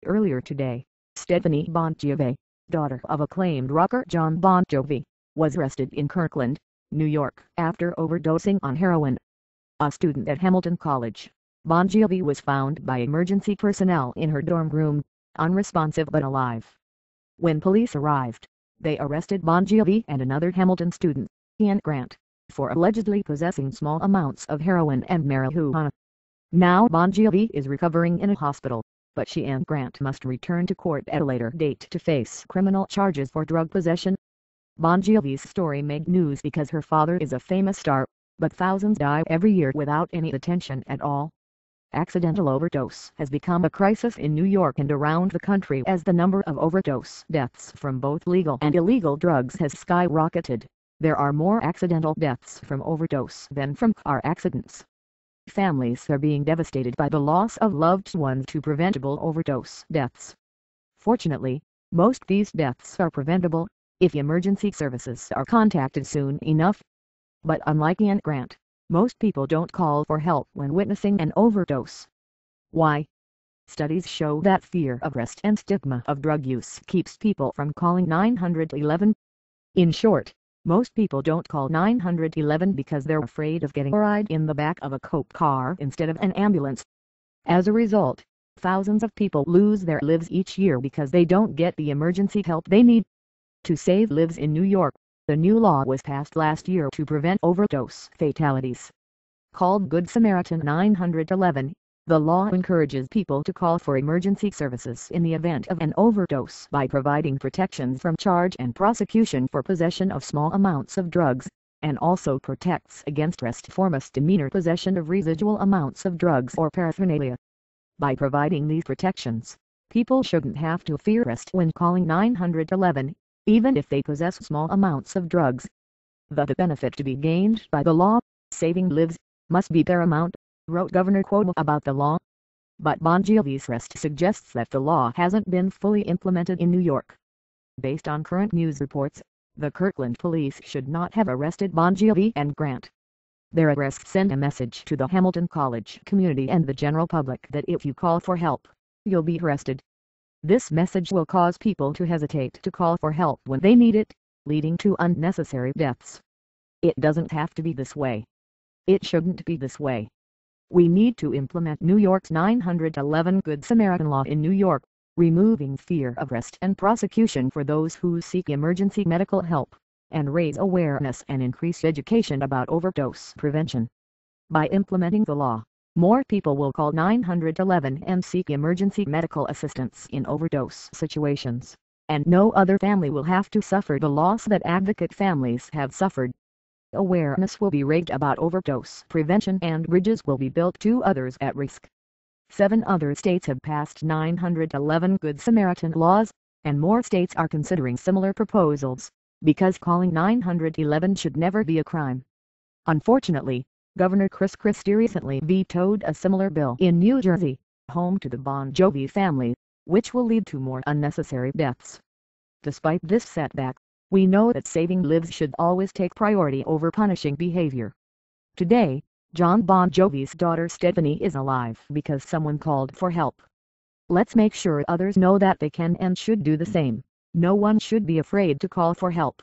Earlier today, Stephanie Bon Jovi, daughter of acclaimed rocker Jon Bon Jovi, was arrested in Kirkland, New York after overdosing on heroin. A student at Hamilton College, Bon Jovi was found by emergency personnel in her dorm room, unresponsive but alive. When police arrived, they arrested Bon Jovi and another Hamilton student, Ian Grant, for allegedly possessing small amounts of heroin and marijuana. Now Bon Jovi is recovering in a hospital, but she and Grant must return to court at a later date to face criminal charges for drug possession. Bon Jovi's story made news because her father is a famous star, but thousands die every year without any attention at all. Accidental overdose has become a crisis in New York and around the country as the number of overdose deaths from both legal and illegal drugs has skyrocketed. There are more accidental deaths from overdose than from car accidents. Families are being devastated by the loss of loved ones to preventable overdose deaths. Fortunately, most these deaths are preventable if emergency services are contacted soon enough. But unlike Ian Grant, most people don't call for help when witnessing an overdose. Why? Studies show that fear of arrest and stigma of drug use keeps people from calling 911. In short, most people don't call 911 because they're afraid of getting a ride in the back of a cop car instead of an ambulance. As a result, thousands of people lose their lives each year because they don't get the emergency help they need. To save lives in New York, a new law was passed last year to prevent overdose fatalities. Called Good Samaritan 911, the law encourages people to call for emergency services in the event of an overdose by providing protections from charge and prosecution for possession of small amounts of drugs, and also protects against arrest for misdemeanor possession of residual amounts of drugs or paraphernalia. By providing these protections, people shouldn't have to fear arrest when calling 911, even if they possess small amounts of drugs. The benefit to be gained by the law, saving lives, must be paramount, wrote Governor Cuomo about the law. But Bon Jovi's arrest suggests that the law hasn't been fully implemented in New York. Based on current news reports, the Kirkland police should not have arrested Bon Jovi and Grant. Their arrests send a message to the Hamilton College community and the general public that if you call for help, you'll be arrested. This message will cause people to hesitate to call for help when they need it, leading to unnecessary deaths. It doesn't have to be this way. It shouldn't be this way. We need to implement New York's 911 Good Samaritan law in New York, removing fear of arrest and prosecution for those who seek emergency medical help, and raise awareness and increase education about overdose prevention. By implementing the law, more people will call 911 and seek emergency medical assistance in overdose situations, and no other family will have to suffer the loss that advocate families have suffered. Awareness will be raised about overdose prevention and bridges will be built to others at risk. 7 other states have passed 911 Good Samaritan laws, and more states are considering similar proposals, because calling 911 should never be a crime. Unfortunately, Governor Chris Christie recently vetoed a similar bill in New Jersey, home to the Bon Jovi family, which will lead to more unnecessary deaths. Despite this setback, we know that saving lives should always take priority over punishing behavior. Today, Jon Bon Jovi's daughter Stephanie is alive because someone called for help. Let's make sure others know that they can and should do the same. No one should be afraid to call for help.